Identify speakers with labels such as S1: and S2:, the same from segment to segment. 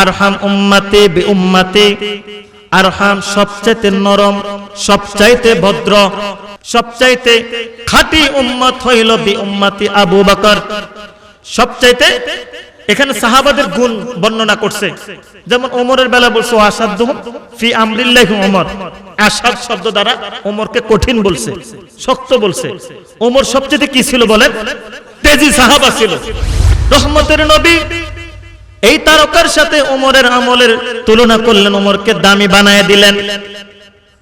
S1: আরহাম উম্মতি বি উম্মতি, আরহাম সবচাইতে নরম, সবচাইতে ভদ্র, সবচাইতে খাঁটি উম্মত হইল বি উম্মতি আবু বকর। সবচাইতে এখানে সাহাবাদের গুণ বর্ণনা করছে, যেমন ওমরের বেলা বলছে আসাদুহুম ফি আমরিল্লাহি ওমর। আসাদ শব্দ দ্বারা ওমরকে কঠিন বলছে, শক্ত বলছে। ওমর সবচেয়ে কি ছিল বলেন? তেজি সাহাবা ছিল। রহমতের নবী এই তারকার সাথে ওমরের আমলের তুলনা করলেন, ওমরকে দামি বানায় দিলেন।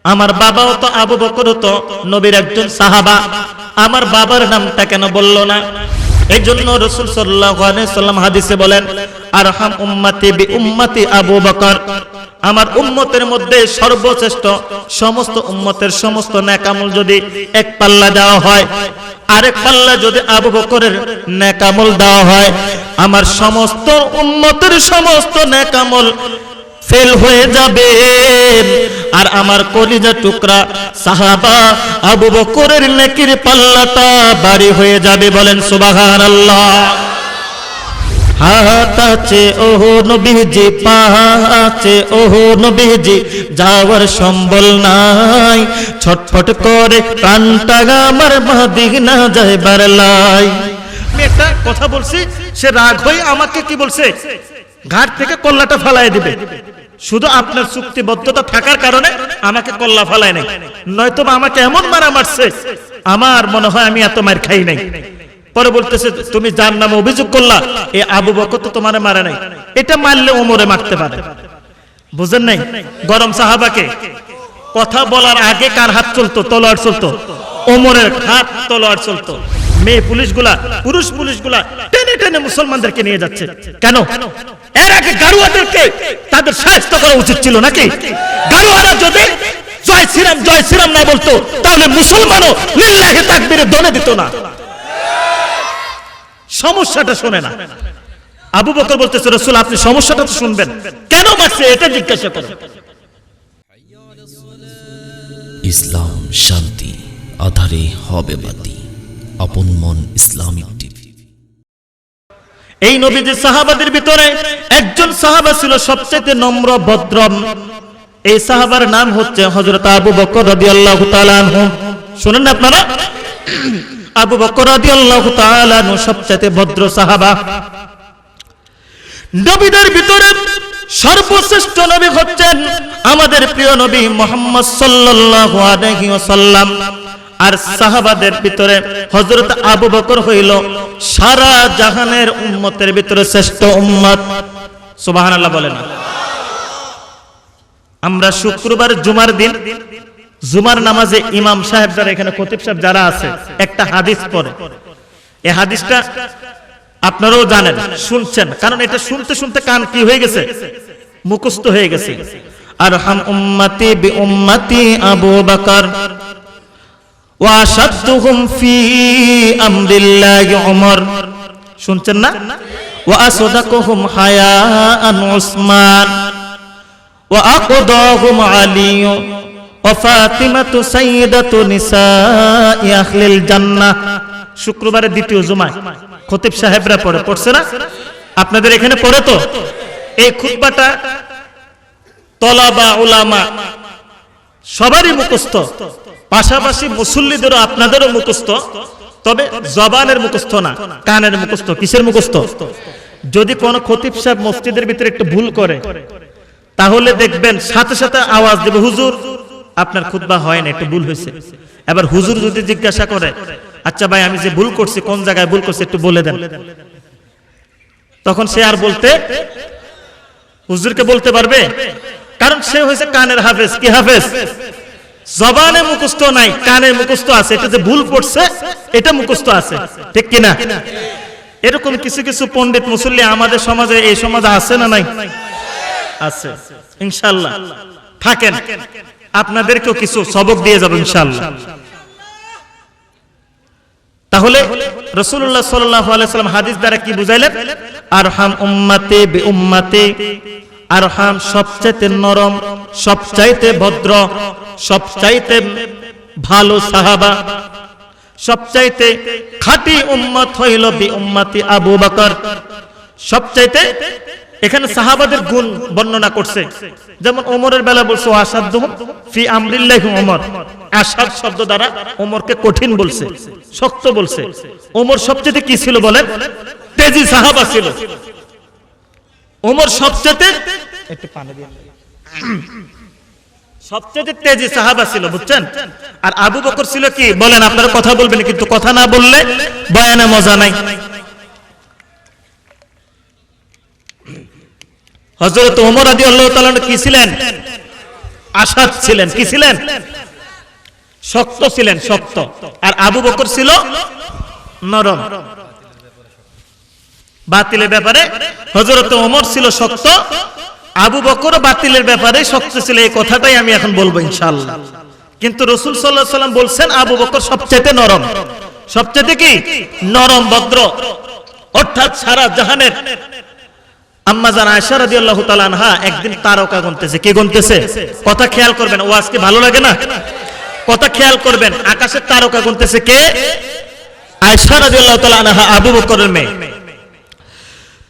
S1: আমার বাবাও তো আবু বকর তো নবীর একজন সাহাবা, আমার বাবার নামটা কেন বলল না? এই জন্য রাসূল সাল্লাল্লাহু আলাইহি সাল্লাম হাদিসে বলেন আরহাম উম্মতি বি উম্মতি আবু বকর। আমার উম্মতের মধ্যে সর্বশ্রেষ্ঠ সমস্ত উম্মতের সমস্ত নেক আমল যদি এক পাল্লা দেওয়া হয়, আরেক পাল্লা যদি আবু বকরের নেক আমল দেওয়া হয়, আমার সমস্ত উম্মতের সমস্ত নেক আমল ফেল হয়ে যাবে, আর আমার কলিজা টুকরা সাহাবা আবু বকরের নেকির পাল্লাটা ভারী হয়ে যাবে। বলেন সুবহানাল্লাহ। হাত আছে ওহো নবীজি, পা আছে ওহো নবীজি, যাওয়ার সম্বল নাই, ছটফট করে প্রাণটা আমার মদিনা যাইবার লাই। আমি একটা কথা বলছি, সে রাগ হয়ে আমাকে কি বলছে? ঘাট থেকে কল্লাটা ফালাই দিবে। শুধু আপনার চুক্তিবদ্ধতা থাকার কারণে আমাকে কল্লা ফালাই নাই, নয়তো আমাকে এমন মারা মারছে আমার মনে হয় আমি এত মার খাই নাই। পরে বলতেছে তুমি যার নামে অভিযোগ করলা এ আবু বকর তো তোমারে মারে নাই, এটা মারলে ওমরে মারতে পারে। বুঝেন নাই? গরম সাহাবাকে কথা বলার আগে কার হাত চলতো? তলোয়ার চলতো। ওমরের হাত তলোয়ার চলতো। মেয়ে পুলিশগুলা, পুরুষ পুলিশগুলা টেনে টেনে মুসলমানদেরকে নিয়ে যাচ্ছে কেন? এর আগে গাড়ুয়াদেরকে তাদের শায়েস্ত করা উচিত ছিল নাকি? গাড়ুয়ারা যদি জয় শ্রীরাম জয় শ্রীরাম না বলতো তাহলে মুসলমানও লিল্লাহি তাকবীরে দনে দিত না। সমস্যাটা শুনে না। আবু বকর বলতেছে রাসূল আপনি সমস্যাটা তো শুনবেন, কেন মারছে এটা জিজ্ঞাসা করেন।
S2: ইসলাম শান্তি, আধারে হবে বাতি। আপন মন ইসলামিক টিভি।
S1: এই নবীজির সাহাবাদের ভিতরে একজন সাহাবা ছিল সবচেয়ে নম্র ভদ্র। এই সাহাবার নাম হচ্ছে হযরত আবু বকর রাদিয়াল্লাহু তাআলা আনহু। শুনেন না আপনারা? আবু বকর রাদিয়াল্লাহু তাআলা আনহু সবচেয়ে ভদ্র সাহাবা। নবীদের ভিতরে সর্বশ্রেষ্ঠ নবী হচ্ছেন আমাদের প্রিয় নবী মুহাম্মদ সাল্লাল্লাহু আলাইহি ওয়াসাল্লাম। আর সাহাবাদের ভিতরে হযরত আবু বকর হইল সারা জাহানের উম্মতের ভিতরে শ্রেষ্ঠ উম্মত। সুবহানাল্লাহ বলেন। আমরা শুক্রবার জুমার দিন জুমার নামাজে ইমাম সাহেব যারা এখানে খতিব সাহেব যারা আছে একটা হাদিস পড়ে। এই হাদিসটা আপনারাও জানেন, শুনছেন, কারণ এটা শুনতে শুনতে কান কি হয়ে গেছে? মুখস্থ হয়ে গেছে। আরহাম উম্মতি বি উম্মতি আবু বকর ওয়া আশাদুহুম ফি আমরিল্লাহি ওমর। শুনছেন না? ওয়া আসদাকুহুম হায়াআন উসমান ওয়া আকদাহুম আলী ওয়া ফাতিমাতু সাইয়্যিদাতু নিসাই আহলিল জান্নাহ। শুক্রবারের দ্বিতীয় জুমায় খতিব সাহেবরা পড়ছে না? আপনাদের এখানে পড়ে তো? এই খুতবাটা তলাবা উলামা সবারই মুখস্থ, পাশাপাশি মুসল্লিদেরও আপনাদেরও মুখস্থ, তবে জবানের মুখস্থ না, কানের মুখস্থ। কিসের মুখস্থ? যদি কোন খতিব সাহেব মসজিদের ভিতরে একটু ভুল করে তাহলে দেখবেন সাথে সাথে আওয়াজ দেবে হুজুর আপনার খুতবা হয় না, একটু ভুল হয়েছে। এবার হুজুর যদি জিজ্ঞাসা করে আচ্ছা ভাই আমি যে ভুল করছি কোন জায়গায় ভুল করছি একটু বলে দেন, তখন সে আর বলতে হুজুরকে বলতে পারবে, কারণ সে হয়েছে কানের হাফেজ। কি হাফেজ? জবানে মুখস্থ নাই, কানে মুখস্থ আছে। এটা যে ভুল পড়ছে এটা মুখস্থ আছে, ঠিক কিনা? এরকম কিছু কিছু পণ্ডিত মুসল্লি আমাদের সমাজে, এই সমাজে আছে না নাই? আছে ইনশাআল্লাহ। থাকেন, আপনাদেরকেও কিছু সবক দিয়ে যাব ইনশাআল্লাহ। তাহলে রাসূলুল্লাহ সাল্লাল্লাহু আলাইহি ওয়াসাল্লাম হাদিস দ্বারা কি বুঝাইলেন? আরহাম উম্মতি বি উম্মতি। আরহাম সবচাইতে নরম, সবচাইতে ভদ্র, সবচাইতে ভালো সাহাবা, সবচাইতে খাঁটি উম্মত হইল বি উম্মতি আবু বকর। সবচাইতে এখানে সাহাবাদের গুণ বর্ণনা করছে, যেমন ওমরের বেলা বলছে আসাদুহুম ফি আমরিল্লাহি ওমর, আসাদ শব্দ দ্বারা ওমরকে কঠিন বলছে, শক্ত বলছে। ওমর সবচেয়ে কি ছিল বলেন? তেজি সাহাবা ছিল। ওমর সবচেয়ে একটু পানি দিয়ে সবচেয়ে তেজি সাহাবা ছিল, বুঝছেন? আর আবু বকর ছিল কি বলেন? আপনারা কথা বলবেন, কিন্তু কথা না বললে বয়ানে মজা নাই। হযরত ওমর রাদিয়াল্লাহু তাআলা কি ছিলেন? আসাদ ছিলেন। কি ছিলেন? শক্ত ছিলেন, শক্ত। আর আবু বকর ছিল নরম। বাতিলের ব্যাপারে হযরত ওমর ছিল শক্ত, আবু বকর বাতিলের ব্যাপারে শক্ত ছিল। এই কথাটাই আমি এখন বলবো ইনশাআল্লাহ। কিন্তু রাসূল সাল্লাল্লাহু আলাইহি ওয়াসাল্লাম বলছেন আবু বকর সবচেয়ে নরম। সবচেয়ে কি? নরম, ভদ্র। অর্থাৎ সারা জাহানের আম্মা জান আয়েশা রাদিয়াল্লাহু তাআলা আনহা একদিন তারকা গুনতেছে। কি গুনতেছে? কথা খেয়াল করবেন, ওয়াজ কি ভালো লাগে না? কথা খেয়াল করবেন, আকাশের তারকা গুনতেছে কে? আয়েশা রাদিয়াল্লাহু তাআলা আনহা, আবু বকরের মেয়ে।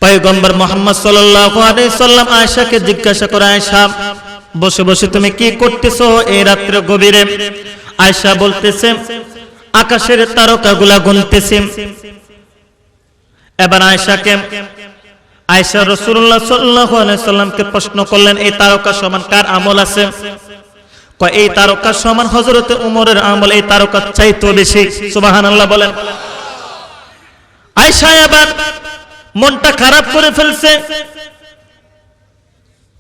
S1: পয়গম্বর মুহাম্মদ সাল্লাল্লাহু আলাইহি সাল্লাম আয়েশাকে জিজ্ঞাসা করে, আয়েশা বসে বসে তুমি কি করতেছো এই রাত্রে গভীরে? আয়েশা বলতেছে আকাশের তারকাগুলা গুনতেছি। এবার আয়েশা রাসূলুল্লাহ সাল্লাল্লাহু আলাইহি সাল্লামকে প্রশ্ন করলেন, এই তারকা সমান কার আমল আছে? কয় এই তারকা সমান হযরত ওমরের আমল, এই তারকার চাইতে বেশি। সুবহানাল্লাহ বলেন। আয়েশা এবার মনটা খারাপ করে ফেলছে।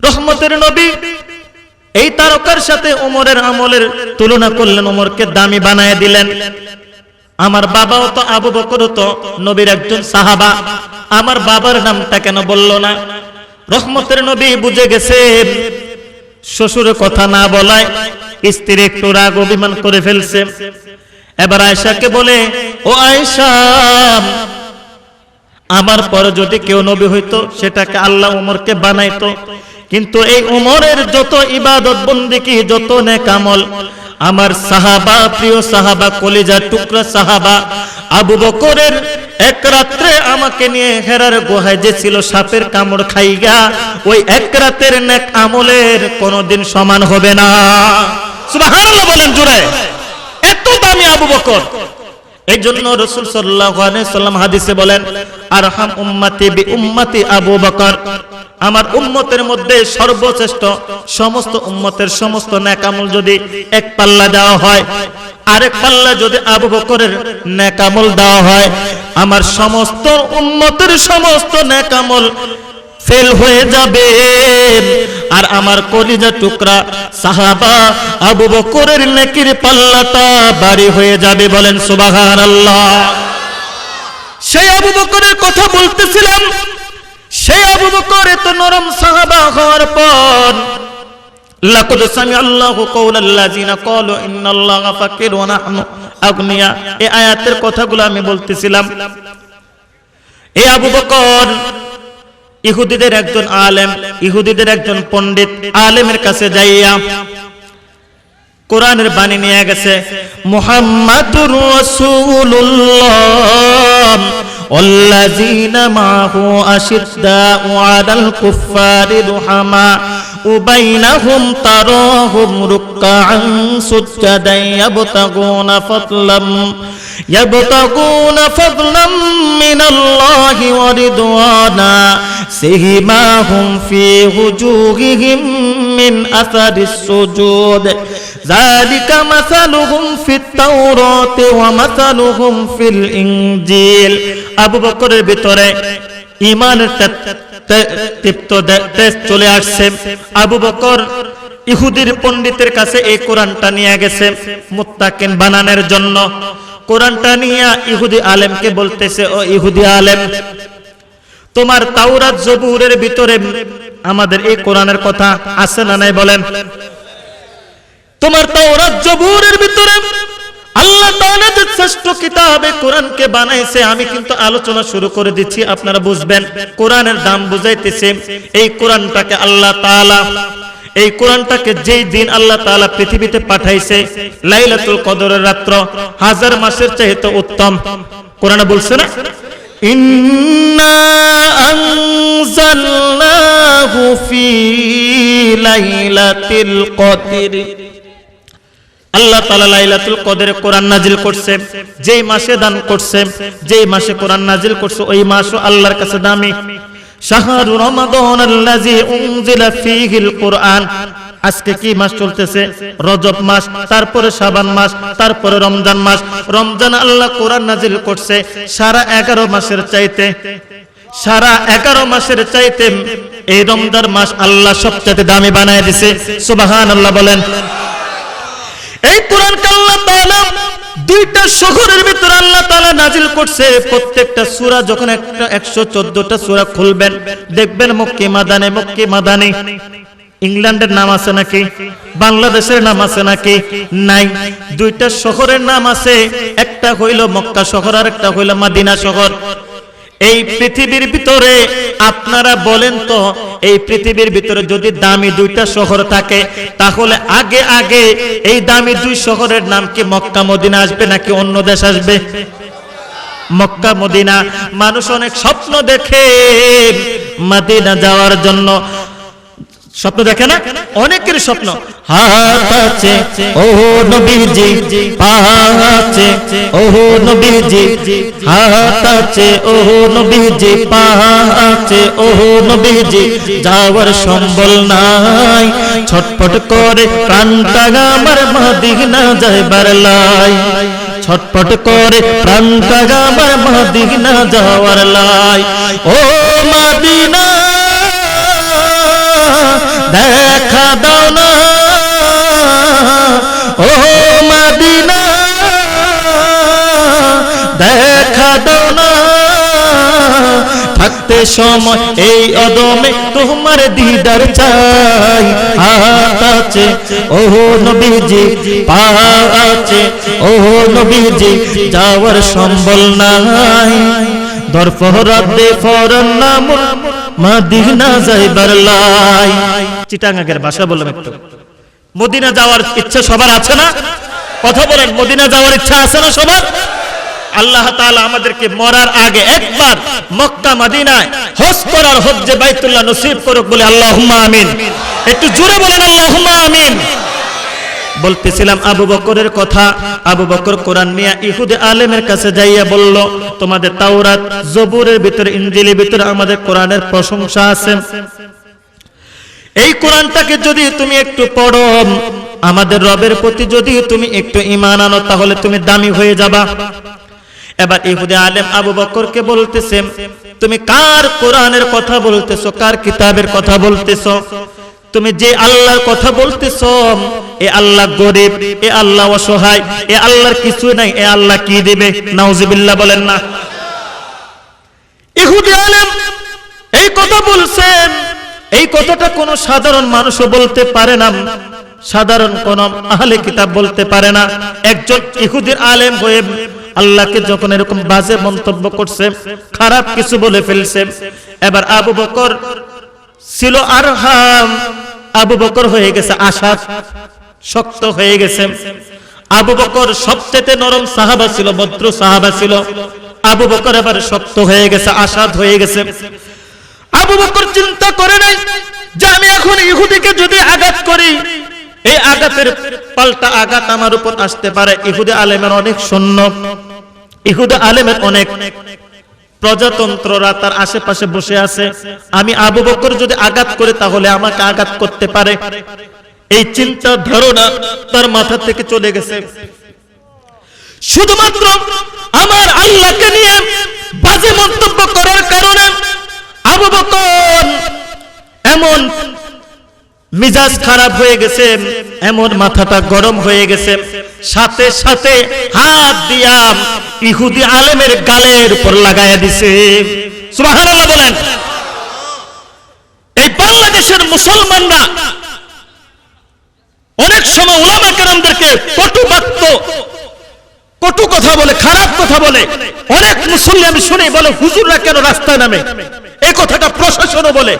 S1: রহমতের নবী এই তারকার সাথে ওমরের আমলের তুলনা করলেন, ওমরকে দামি বানায় দিলেন। আমার বাবাও তো, আবু বকরও তো নবীর একজন সাহাবা, আমার বাবার নামটা কেন বলল না? রহমতের নবী বুঝে গেছেন শ্বশুরের কথা না বলায় স্ত্রী একটু রাগ অভিমান করে ফেলছে। এবার আয়েশাকে বলে, ও আয়েশা, আমার পরে যদি কেউ নবী হইতো সেটাকে আল্লাহ ওমরকে বানাইতো, কিন্তু এই ওমরের যত ইবাদত বন্দেগী, যত নেক আমল আমার সাহাবা, প্রিয় সাহাবা, কলিজার টুকরা সাহাবা আবু বকরের এক রাত্রে আমাকে নিয়ে হেরার গুহায় যে ছিল সাপের কামড় খাইগা, ওই এক রাতের নেক আমলের কোনদিন সমান হবে না। সুবহানাল্লাহ বলেন জোরে। এত দামি আবু বকর। এই জন্য রাসূল সাল্লাল্লাহু আলাইহি সাল্লাম হাদিসে বলেন, আরহাম উম্মতি বি উম্মতি আবু বকর, আমার উম্মতের মধ্যে সর্বশ্রেষ্ঠ সমস্ত উম্মতের সমস্ত নেক আমল যদি এক পাল্লা দেওয়া হয়, আরেক পাল্লা যদি আবু বকরের নেক আমল দেওয়া হয়, আমার সমস্ত উম্মতের সমস্ত নেক আমল ফেল হয়ে যাবে, আর আমার কলিজা টুকরা সাহাবা আবু বকরের নেকির পাল্লাটা ভারী হয়ে যাবে। বলেন সুবহানাল্লাহ। সেই আবু বকরের কথা বলতেছিলাম। সেই আবু বকর এত নরম সাহাবা হওয়ার পর, লাকাদ সামিআল্লাহু কাওলাল্লাযিনা ক্বালু ইন্নাল্লাহা ফাকির ওয়া নাহনু আগনিয়া, এই আয়াতের কথাগুলো আমি বলতেছিলাম। এই আবু বকর ইহুদিদের একজন আলেম, ইহুদিদের একজন পণ্ডিত আলেমের কাছে যাইয়া কোরআনের বাণী নিয়ে গেছে, মুহাম্মাদুর রাসূলুল্লাহ ওয়াল্লাযীনা মাহু আশিদ্দাউ আলাল কুফফারি রুহামা বাইনাহুম তারাহুম রুকআন সুজদান ইয়াবতাগুনা ফাদলাম মিনাল্লাহি ওয়া রিদওয়ানা সিমাহুম ফি ওয়ুজুহিহিম মিন আসারিস সুজুদ যালিকা মাসালুহুম ফিত তাওরাতি ওয়া মাসালুহুম ফিল ইনজিল। আবু বকরের ভিতরে ঈমানের তৃপ্ত দেশ চলে আসছে। আবু বকর ইহুদির পণ্ডিতের কাছে এই কোরআনটা নিয়ে গেছে মুত্তাকিন বানানোর জন্য। কোরআনটা নিয়ে ইহুদি আলেমকে বলতেছে, ও ইহুদি আলেম, তোমার তাওরাত জবুরের ভিতরে আমাদের এই কোরআনের কথা আছে না নাই বলেন? তোমার তাওরাত জবুরের ভিতরে আল্লাহ তাআলা যে শ্রেষ্ঠ কিতাবে কোরআনকে বানাইছে, আমি কিন্তু আলোচনা শুরু করে দিচ্ছি, আপনারা বুঝবেন। কোরআনের দাম বুঝাইতেছে। এই কোরআনটাকে আল্লাহ তাআলা, এই কোরআনটাকে যেই দিন আল্লাহ তাআলা পৃথিবীতে পাঠাইছে, লাইলাতুল কদরের রাত্র 1000 মাসের চাইতে উত্তম। কোরআনে বলছে না, ইন্না আনজালনাহু ফি লাইলাতিল কদর। আল্লাহ তাআলা লাইলাতুল কদরে কোরআন নাজিল করছে, যেই মাসে দান করছে, যেই মাসে কোরআন নাজিল করছে ওই মাসও আল্লাহর কাছে দামি। শাহরু রমাদান আল্লাযী উনজিলা ফীহিল কুরআন। আজকে কি মাস চলতেছে? রজব মাস, তারপরে শাবান মাস, তারপরে রমজান মাস। রমজান আল্লাহ কোরআন নাজিল করছে সারা 11 মাসের চাইতে, সারা 11 মাসের চাইতে এই রমজান মাস আল্লাহ সবচেয়ে দামি বানায় দিয়েছে। সুবহানাল্লাহ বলেন। এই কোরআনকে আল্লাহ তাআলা দুইটা শহরের ভিতরে আল্লাহ তাআলা নাজিল করছে। প্রত্যেকটা সূরা যখন একটা 114টা সূরা খুলবেন দেখবেন মক্কি মাদানী, মক্কি মাদানী। ইংল্যান্ডের নাম আছে নাকি? বাংলাদেশের নাম আছে নাকি? নাই। দুইটা শহরের নাম আছে, একটা হইল মক্কা শহর আর একটা হইল মদিনা শহর। এই পৃথিবীর ভিতরে আপনারা বলেন তো, এই পৃথিবীর ভিতরে যদি দামি দুইটা শহর থাকে তাহলে আগে আগে এই দামি দুই শহরের নাম কি মক্কা মদিনা আসবে নাকি অন্য দেশ আসবে? Mecca Medina. মানুষ অনেক স্বপ্ন দেখে মদিনা যাওয়ার জন্য, স্বপ্ন দেখে না? অনেকের স্বপ্ন। হাত আছে ও নবীজি, পা আছে ও নবীজি, হাত আছে ও নবীজি, পা আছে ও নবীজি, যাওয়ার সম্বল নাই, ছটফট করে প্রাণটা আমার মদিনা যাইবার লাই, ছটফট করে প্রাণটা আমার মদিনা যাওয়ার লাই। ও মদিনা দেখা দাও না, ও মদিনা দেখা দাও না, থাকতে সময় এই অদমে তোমার দিদার চাই। হাত আছে ও নবীজি, পা আছে ও নবীজি, যাওয়ার সম্বল নাই, দরফরাত দে ফরন নাম মদিনা যাইবার লাই। চিটাঙ্গের ভাষা বললাম একটু। মদিনা যাওয়ার ইচ্ছা সবার আছে না? কথা বলেন, মদিনা যাওয়ার ইচ্ছা আছে না সবার? আল্লাহ তাআলা আমাদেরকে মরার আগে একবার মক্কা মদিনায় হজ করার, হজ্জে বাইতুল্লাহ নসিব করুক বলে আল্লাহুম্মা আমিন। একটু জোরে বলেন আল্লাহুম্মা আমিন। বলতেছিলাম আবু বকরের কথা। আবু বকর কোরআন নিয়ে ইহুদি আলেমের কাছে যাইয়া বলল, তোমাদের তাওরাত, জবুরের ভিতরে, ইনজিলের ভিতরে আমাদের কোরআনের প্রশংসা আছে। এই কোরআনটাকে যদি তুমি একটু পড়ো, আমাদের রবের প্রতি যদি তুমি একটু ঈমান আনো, তাহলে তুমি দামি হয়ে যাবা। এবার ইহুদি আলেম আবু বকরকে বলতেছে, তুমি কার কোরআনের কথা বলতেছো, কার কিতাবের কথা বলতেছো? তুমি যে আল্লাহর কথা বলতেছো, এ আল্লাহ গরিব, এ আল্লাহ অসহায়, এ আল্লাহর কিছু নাই, এ আল্লাহ কি দিবে? নাউজুবিল্লাহ বলেন না। ইহুদি আলেম এই কথা বলছেন। এই কথাটা কোন সাধারণ মানুষও বলতে পারে না, সাধারণ কোন আহলে কিতাব বলতে পারে না। একজন ইহুদির আলেম হয়ে আল্লাহকে যখন এরকম বাজে মন্তব্য করছে, খারাপ কিছু বলে ফেলছে, এবার আবু বকর ছিল আরহাম, আবু বকর হয়ে গেছে আশাদ, শক্ত হয়ে গেছে। আবু বকর সবচেয়ে নরম সাহাবা ছিল, ভদ্র সাহাবা ছিল। আবু বকর এবার শক্ত হয়ে গেছে, আশাদ হয়ে গেছে। আবু বকর চিন্তা করে নাই যে আমি এখন ইহুদিকে যদি আঘাত করি, এই আঘাতের পাল্টা আঘাত আমার উপর আসতে পারে। ইহুদি আলেমের অনেক সৈন্য, ইহুদি আলেমের অনেক প্রজাতন্ত্ররা তার আশেপাশে বসে আছে। আমি আবু বকর যদি আঘাত করি তাহলে আমাকে আঘাত করতে পারে। এই চিন্তা ধারণা তার মাথা থেকে চলে গেছে। শুধুমাত্র আমার আল্লাহকে নিয়ে বাজে মন্তব্য করার কারণে আবু বকর এমন মিজাজ খারাপ হয়ে গেছে, এমন মাথাটা গরম হয়ে গেছে, সাথে সাথে হাত দিয়া ইহুদি আলেমের গালের উপর লাগাইয়া দিছে। সুবহানাল্লাহ বলেন। এই বাংলাদেশের মুসলমানরা অনেক সময় উলামা কেরামদেরকে কটু বাক্য, কটু কথা বলে, খারাপ কথা বলে। অনেক মুসল্লি আমি শুনি বলে, হুজুররা কেন রাস্তায় নামে? এই কথাটা প্রশাসনও বলে।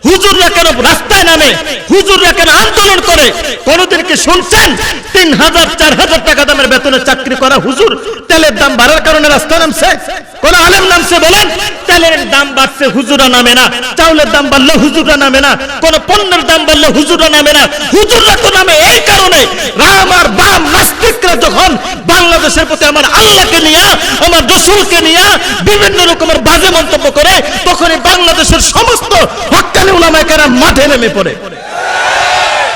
S1: হুজুররা কেন রাস্তায় নামে, হুজুররা কেন আন্দোলন করে? কোনদিন কি শুনছেন 3000 4000 টাকা দামের বেতনে চাকরি করা হুজুর তেলের দাম বাড়ার কারণে রাস্তায় নামছে? কোন আলেম নামছে বলেন? তেলের দাম বাড়ছে, হুজুররা নামে না। চাউলের দাম বাড়লে হুজুররা নামে না। কোন পণ্যের দাম বাড়লে হুজুররা নামে না। হুজুররা তো নামে এই কারণে, রাম আর বাম নাস্তিকরা যখন বাংলাদেশের প্রতি আমার আল্লাহকে নিয়ে, আমার রাসূলকে নিয়ে বিভিন্ন রকমের বাজে মন্তব্য করে, তখনই বাংলাদেশের সমস্ত হক্কানি উলামায়ে কেরাম মাঠে নেমে পড়ে।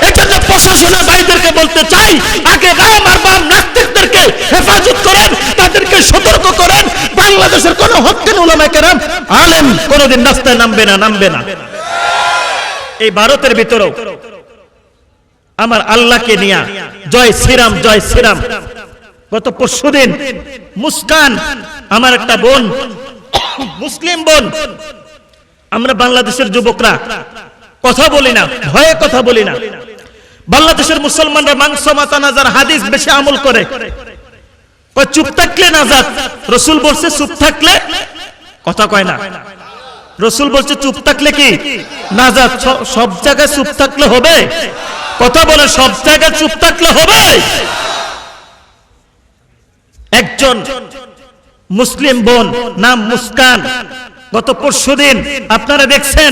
S1: এজন্য প্রশাসনের ভাইদেরকে বলতে চাই, আগে রাম আর বাম নাস্তিকদেরকে হেফাজত করেন, তাদেরকে সতর্ক করেন। বাংলাদেশের কোন হক্কানি উলামায়ে কেরাম আলেম কোনদিন রাস্তায় নামবে না। এই ভারতের ভিতরেও আমার আল্লাহকে নিয়ে জয় শ্রীরাম জয় শ্রীরাম। গত পরশুদিন মুস্কান আমার একটা বোন, মুসলিম বোন, আমরা বাংলাদেশের যুবকরা কথা বলি না, ভয়ে কথা বলি না। বাংলাদেশের মুসলমানরা মাংস মাতা নাজার হাদিস বেশি আমল করে। চুপ থাকলে নাজাত, রাসূল বলছে চুপ থাকলে কথা কয় না। রাসূল বলছে চুপ থাকলে কি নাজাত। সব জায়গায় চুপ থাকলে হবে? কথা বলে, সব জায়গায় চুপ থাকলে হবে? একজন মুসলিম বোন নাম মুস্কান, গত পরশুদিন আপনারা দেখছেন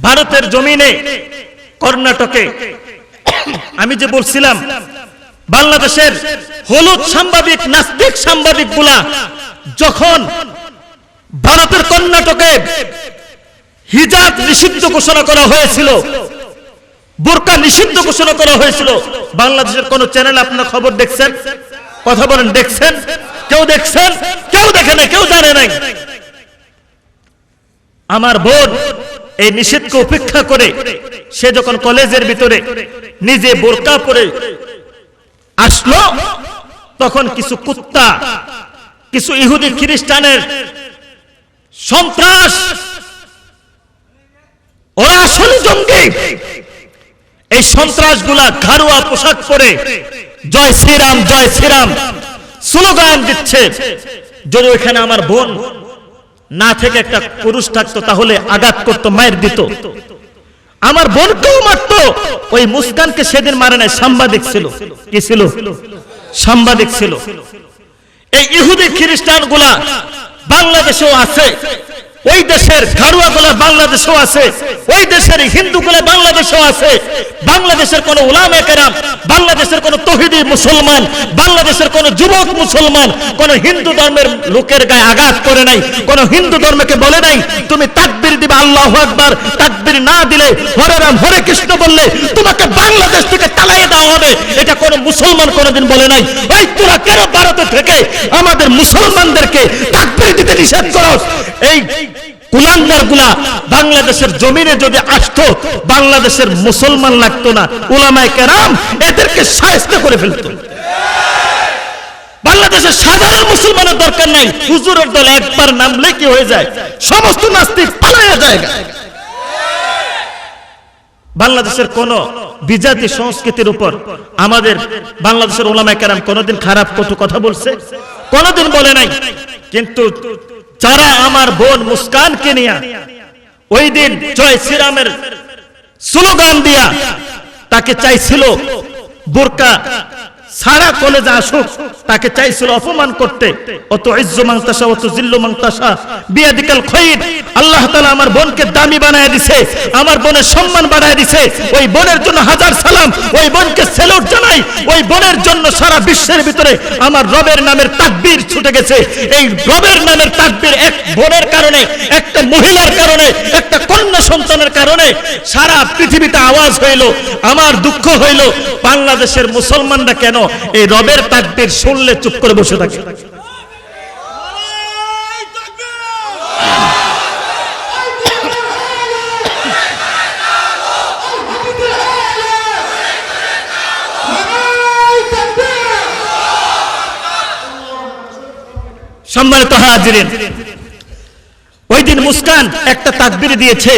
S1: ভারতের জমিনে কর্ণাটকে, আমি যে বলছিলাম বাংলাদেশের হলুদ সাংবাদিক নাস্তিক সাংবাদিক গুলা যখন ভারতের কর্ণাটকে হিজাব নিষিদ্ধ ঘোষণা করা হয়েছিল, বোরকা নিষিদ্ধ ঘোষণা করা হয়েছিল, বাংলাদেশের কোন চ্যানেল আপনারা খবর দেখছেন? কথা বলেন, দেখছেন? কেউ দেখছেন? কেউ দেখে নাই, কেউ জানে নাই। আমার বোন এই নিষেধকে উপেক্ষা করে সে যখন কলেজের ভিতরে নিজে বোরকা পরে আসলো, তখন কিছু কুত্তা, কিছু ইহুদি খ্রিস্টানের সন্ত্রাস, ওরা আসলে জঙ্গি। এই সন্ত্রাসগুলা ঘাড়ুয়া পোশাক পরে জয় শ্রীরাম জয় শ্রীরাম স্লোগান দিচ্ছে। যদি ওইখানে আমার বোন না থেকে একটা পুরুষ থাকতো তাহলে আঘাত করতো, মায়ের দিত, আমার বোনকেও মারতো। ওই মুস্কানকে সেদিন মারে নাই, সাংবাদিক ছিল। কি ছিল? সাংবাদিক ছিল। এই ইহুদি খ্রিস্টান গুলা বাংলাদেশেও আছে, ওই দেশের ঘাড়ুয়া গুলা বাংলাদেশেও আছে, ওই দেশের হিন্দু গুলা বাংলাদেশেও আছে। বাংলাদেশের কোন উলামায়ে কেরাম, বাংলাদেশের কোন তৌহিদি মুসলমান, বাংলাদেশের কোন যুবক মুসলমান কোন হিন্দু ধর্মের লোকের গায়ে আঘাত করে নাই, কোন হিন্দু ধর্মকে বলে নাই তুমি তাকবীর দিবে আল্লাহু আকবার, তাকবীর না দিলে হরে রাম হরে কৃষ্ণ বললে তোমাকে বাংলাদেশ থেকে তাড়িয়ে দেওয়া হবে, এটা কোন মুসলমান কোনদিন বলে নাই। ওই তোরা কেন ভারতে থেকে আমাদের মুসলমানদেরকে তাকবীর দিতে নিষেধ করো? এই কুলাঙ্গার গুলা বাংলাদেশের জমিনে যদি আসতো, বাংলাদেশের মুসলমান লাগতো না, উলামায়ে কেরাম এদেরকে শায়েস্তা করে ফেলতো। বাংলাদেশের সাধারণ মুসলমানের দরকার নাই, হুজুরের দল একবার নামলে কি হয়ে যায়, সমস্ত নাস্তিক পালায়া যায়। বাংলাদেশের কোন বিজাতি সংস্কৃতির উপর আমাদের বাংলাদেশের উলামায়ে কেরাম কোনদিন খারাপ কটু কথা বলছে? কোনদিন বলে নাই। কিন্তু যারা আমার বোন মুস্কানকে নিয়ে ওই দিন জয় শ্রীরামের স্লোগান দিয়া তাকে চাইছিল বোরকা সারা কলেজে আসুক, তাকে চাইছিল অপমান করতে, অত ইজ্জু মান তাশা অত জিল্লু মান তাশা বিয়াদিকাল খায়র। আল্লাহ তাআলা আমার বোনকে দামি বানায় দিয়েছে, আমার বোনের সম্মান বাড়ায় দিয়েছে। ওই বোনের জন্য হাজার সালাম, ওই বোনকে স্যালুট জানাই। ওই বোনের জন্য সারা বিশ্বের ভিতরে আমার রবের নামের তাকবীর ছুটে গেছে। এই রবের নামের তাকবীর এক বোনের কারণে, একটা মহিলার কারণে, একটা কন্যা সন্তানের কারণে সারা পৃথিবীতে আওয়াজ হইল। আমার দুঃখ হইল বাংলাদেশের মুসলমানরা কেন এই রবের তাকবীর শুনলে চুপ করে বসে থাকে? সম্মানিত হাজিরিন, ওই দিন মুস্কান একটা তাকবীর দিয়েছে,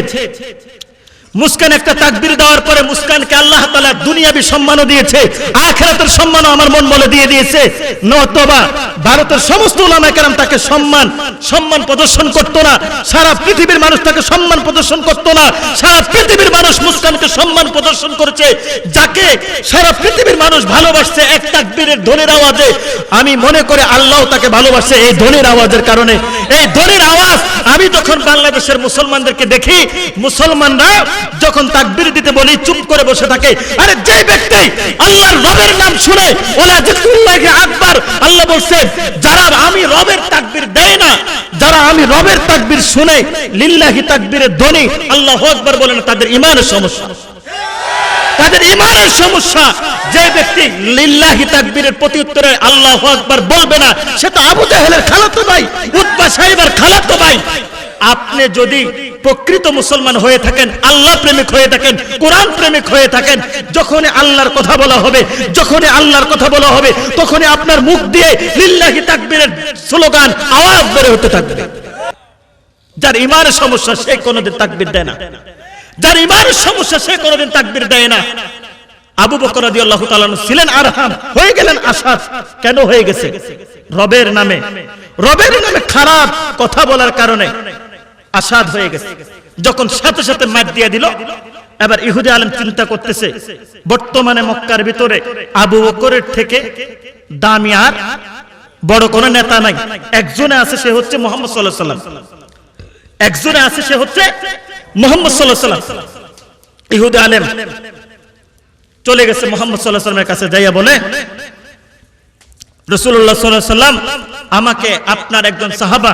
S1: মুস্কান একটা তাকবীর দেওয়ার পরে মুস্কানকে আল্লাহ তাআলা দুনিয়াবি সম্মানও দিয়েছে, আখিরাতের সম্মানও আমার মন বলে দিয়ে দিয়েছে। নতবা ভারতের সমস্ত উলামায়ে কেরাম তাকে সম্মান প্রদর্শন করতো না, সারা পৃথিবীর মানুষ তাকে সম্মান প্রদর্শন করতো না। সারা পৃথিবীর মানুষ মুস্কানকে সম্মান প্রদর্শন করেছে, যাকে সারা পৃথিবীর মানুষ ভালোবাসছে এক তাকবীরের ধ্বনির আওয়াজে। আমি মনে করে আল্লাহ তাকে ভালোবাসে এই ধ্বনির আওয়াজের কারণে। এই ধ্বনির আওয়াজ আমি যখন বাংলাদেশের মুসলমানদেরকে দেখি, মুসলমানরা যখন তাকবীর দিতে বলি চুপ করে বসে থাকে। আরে যে ব্যক্তি আল্লাহর রবের নাম শুনে ওলা জিকরুল্লাহি আকবার, আল্লাহ বলছেন যারা আমি রবের তাকবীর দেয় না, যারা আমি রবের তাকবীর শুনে লিল্লাহি তাকবীরের ধ্বনি আল্লাহু আকবার বলে না, তাদের ঈমানের সমস্যা, তাদের ঈমানের সমস্যা। যে ব্যক্তি লিল্লাহি তাকবীরের প্রতি উত্তরে আল্লাহু আকবার বলবে না, সে তো আবু জাহেলের খালাতো ভাই, উতবা সাহেবের খালাতো ভাই। আপনি যদি প্রকৃত মুসলমান হয়ে থাকেন, আল্লাহ প্রেমিক হয়ে থাকেন, কোরআন প্রেমিক হয়ে থাকেন, যখনই আল্লাহর কথা বলা হবে, যখনই আল্লাহর কথা বলা হবে, তখনই আপনার মুখ দিয়ে লিল্লাহি তাকবীরের স্লোগান আওয়াজ বের হতে থাকবে। যার ঈমানের সমস্যা সে কোনোদিন তাকবীর দেয় না, যার ঈমানের সমস্যা সে কোনোদিন তাকবীর দেয় না। আবু বকর রাদিয়াল্লাহু তাআলা ছিলেন আরহাম, হয়ে গেলেন আসাদ। কেন হয়ে গেছে? রবের নামে খারাপ কথা বলার কারণে আসাদ হয়ে গেছে। যখন সাথে সাথে মার দিয়ে দিল, এবার ইহুদি আলেম চিন্তা করতেছে বর্তমানে মক্কার ভিতরে আবু বকরের থেকে দামি আর বড় কোনো নেতা নাই। একজনে আছে, সে হচ্ছে মুহাম্মদ সাল্লাল্লাহু আলাইহি ওয়াসাল্লাম। একজনে আছে, সে হচ্ছে মুহাম্মদ সাল্লাল্লাহু আলাইহি ওয়াসাল্লাম। ইহুদি আলেম চলে গেছে মুহাম্মদ সাল্লাল্লাহু আলাইহি ওয়াসাল্লামের কাছে, যাইয়া বলে রাসূলুল্লাহ সাল্লাল্লাহু আলাইহি ওয়াসাল্লাম আমাকে আপনার একজন সাহাবা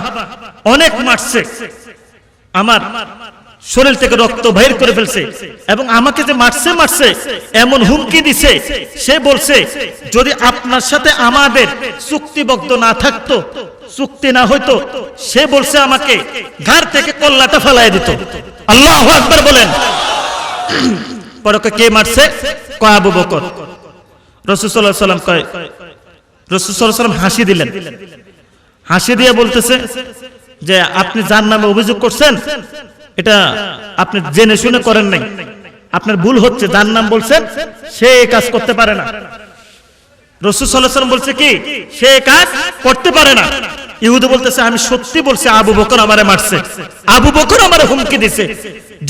S1: অনেক মারছে, আমার শরীর থেকে রক্ত বের করে ফেলছে, এবং আমাকে যে মারছে এমন হুমকি দিছে, সে বলছে যদি আপনার সাথে আমাদের চুক্তিবদ্ধ না থাকতো, চুক্তি না হইতো, সে বলছে আমাকে ঘাড় থেকে কল্লাটা ফেলায় দিত। আল্লাহু আকবার বলেন। পরে কে মারছে? কয় আবু বকর। রাসূল সাল্লাল্লাহু আলাইহি ওয়াসাল্লাম কয়, রাসূল সাল্লাল্লাহু আলাইহি ওয়াসাল্লাম হাসি দিলেন, হাসি দিয়ে বলতেছে যে আপনি যার নামে অভিযোগ করছেন এটা আপনি জেনে শুনে করেন নাই, আপনার ভুল হচ্ছে। যার নাম বলছেন সে এই কাজ করতে পারে না। রাসূল সাল্লাল্লাহু আলাইহি ওয়াসাল্লাম বলছে কি সে এই কাজ করতে পারে না। ইহুদি বলতেছে আমি সত্যি বলছি, আবু বকর আমারে মারছে, আবু বকর আমারে হুমকি দিছে।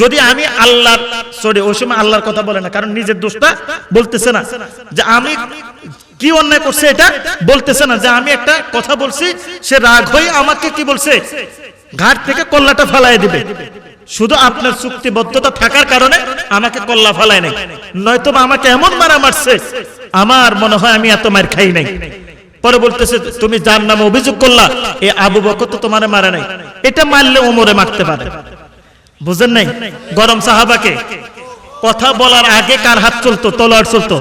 S1: যদি আমি আল্লাহর ওই সময় আল্লাহর কথা বলে না, কারণ নিজের দোষটা বলতেছে না, যে আমি কি অন্যায় করছে এটা বলতেছে না, যে আমি একটা কথা বলছি, সে রাগ হয়ে আমাকে কি বলছে ঘাট থেকে কল্লাটা ফালায় দিবে। শুধু আপনার চুক্তিবদ্ধতা থাকার কারণে আমাকে কল্লা ফালায় নাই, নয়তো আমাকে এমন মারা মারছে আমার মনে হয় আমি এত মার খাই নাই। পরে বলতেছে তুমি যার নামে অভিযোগ করলা এ আবু বকর তো তোমারে মারে নাই, এটা মারলে ওমরে মারতে পারে। বুঝেন নাই? গরম সাহাবাকে কথা বলার আগে কার হাত চলতো? তলোয়ার চলতো,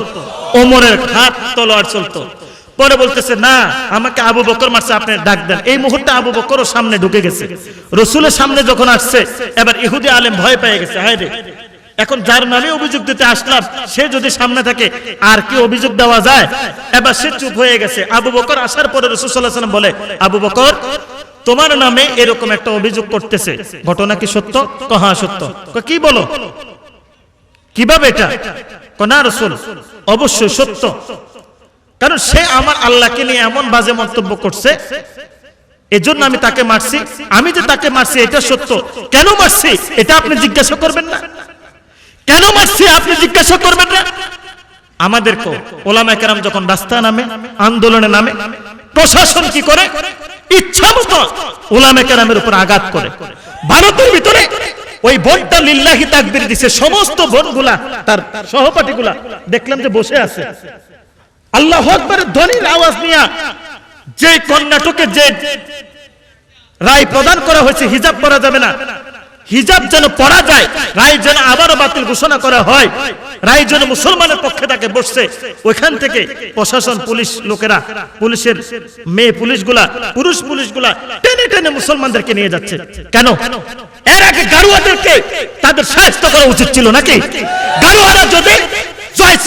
S1: ওমরের হাত তলোয়ার চলতো। পরে বলতেছে না আমাকে আবু বকর মারছে, আপনি ডাক দেন। এই মুহূর্তে আবু বকরও সামনে ঢুকে গেছে, রাসূলের সামনে যখন আসছে, এবার ইহুদি আলেম ভয় পেয়ে গেছে, হায় রে এখন যার নামে অভিযোগ দিতে আসলাম সে যদি সামনে থাকে আর কি অভিযোগ দেওয়া যায়। এবার সে চুপ হয়ে গেছে। আবু বকর আসার পরে রাসূল সাল্লাল্লাহু আলাইহি ওয়াসাল্লাম বলে, আবু বকর তোমার নামে এরকম একটা অভিযোগ করতেছে, ঘটনা কি সত্য? হ্যাঁ সত্য। কি বলো, কিভাবে এটা? না রাসূল অবশ্যই সত্য, কারণ সে আমার আল্লাহকে নিয়ে এমন বাজে মন্তব্য করছে, এজন্য আমি তাকে মারছি। আমি যে তাকে মারছি এটা সত্য, কেন মারছি এটা আপনি জিজ্ঞাসা করবেন না? কেন মারছি আপনি জিজ্ঞাসা করবেন না? আমাদেরকে ওলামায়ে কেরাম যখন রাস্তায় নামে, আন্দোলনে নামে, প্রশাসন কি করে? ইচ্ছামতো ওলামায়ে কেরামের উপর আঘাত করে। ভারতের ভিতরে ওই বোনটা লিল্লাহি তাকবীর দিছে, সমস্ত বোনগুলা তার সহপাঠীগুলা দেখলাম যে বসে আছে, আল্লাহু আকবারের ধ্বনির আওয়াজ নিয়ে। যে কর্ণাটকে যে রায় প্রদান করা হয়েছে হিজাব পরা যাবে না, হিজাব যেন পরা যায়, রায় যেন আবারও বাতিল ঘোষণা করা হয়, রায় যেন মুসলমানের পক্ষে তাকে বসছে, ওইখান থেকে প্রশাসন পুলিশ লোকেরা, পুলিশের মেয়ে পুলিশগুলা, পুরুষ পুলিশগুলা টেনে টেনে মুসলমানদেরকে নিয়ে যাচ্ছে। কেন? এর আগে গাড়ুয়াদেরকে তাদের শায়েস্তা করা উচিত ছিল নাকি? গাড়ুয়ারা যদি জয়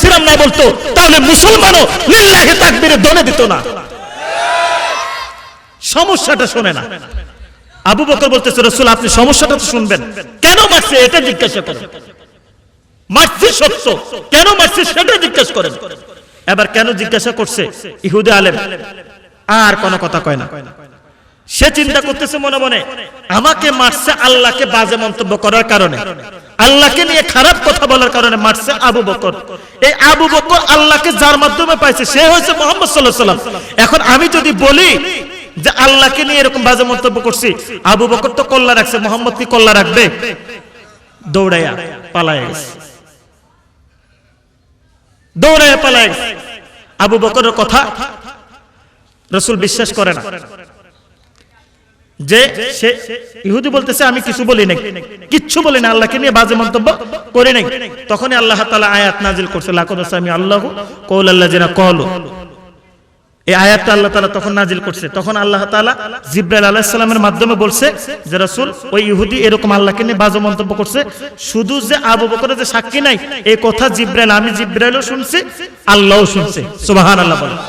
S1: শ্রীরাম না বলতো তাহলে মুসলমানও লিল্লাহি তাকবীরে দনে দিত না। সমস্যাটা শোনে না। আবু বকর বলতেছে রাসূল আপনি সমস্যাটা তো শুনবেন, কেন মারছে এটা জিজ্ঞাসা করেন, মারছে সত্য, কেন মারছে সেটা জিজ্ঞাসা করেন। এবার কেন জিজ্ঞাসা করছে ইহুদি আলেম আর কোনো কথা কয় না। সে চিন্তা করতেছে মনে মনে আমাকে মারছে আল্লাহকে বাজে মন্তব্য করার কারণে, আল্লাহকে নিয়ে খারাপ কথা বলার কারণে মারছে আবু বকর। এই আবু বকর আল্লাহকে যার মাধ্যমে পাইছে সে হয়েছে মুহাম্মদ সাল্লাল্লাহু আলাইহি ওয়াসাল্লাম। এখন আমি যদি বলি যে আল্লাহকে নিয়ে এরকম বাজে মন্তব্য করছি, আবু বকর তো কল্লা রাখছে, মুহাম্মদ কি কল্লা রাখবে? দৌড়াইয়া পালায় গেছে, দৌড়াইয়া পালায় গেছে। আবু বকরের কথা রাসূল বিশ্বাস করে না, যে সে ইহুদি বলতেছে আমি কিছু বলি নাই, কিচ্ছু বলি না, আল্লাহকে নিয়ে বাজে মন্তব্য করি নাই। তখনই আল্লাহ তাআলা আয়াত নাজিল করছে লাকাদ সামি আল্লাহু কওলাল্লাযিনা ক্বালু। এই আয়াতটা আল্লাহ তাআলা তখন নাজিল করছে। তখন আল্লাহ তাআলা জিবরাইল আলাইহিস সালামের মাধ্যমে বলছে যে রাসূল ওই ইহুদি এরকম আল্লাহকে নিয়ে বাজে মন্তব্য করছে, শুধু যে আবু বকরের যে সাক্ষী নাই এই কথা জিবরাইল, আমি জিবরাইলও শুনছি, আল্লাহও শুনছে। সুবহানাল্লাহ বলেন।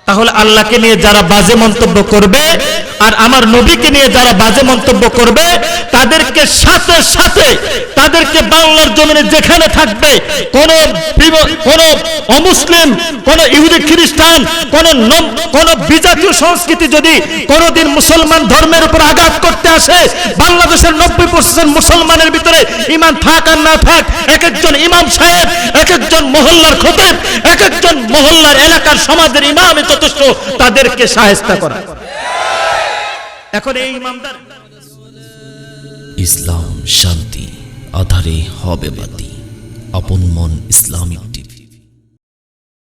S1: তাহলে আল্লাহকে নিয়ে যারা বাজে মন্তব্য করবে আর আমার নবীকে নিয়ে যারা বাজে মন্তব্য করবে তাদেরকে সাথে সাথে তাদেরকে বাংলার জমিনে যেখানে থাকবে কোন অমুসলিম, কোন ইহুদি খ্রিস্টান, কোন বিজাতীয় সংস্কৃতি যদি কোনদিন মুসলমান ধর্মের উপর আঘাত করতে আসে, বাংলাদেশের 90% মুসলমানের ভিতরে ঈমান থাক আর না থাক, এক একজন ইমাম সাহেব, এক একজন মহল্লার খতিব, এক একজন মহল্লার এলাকার সমাজের ইমাম যথেষ্ট তাদেরকে শায়েস্তা করা। এখন এই ইমামদার
S2: ইসলাম শান্তি, আধারে হবে বাতি। আপন মন ইসলামিক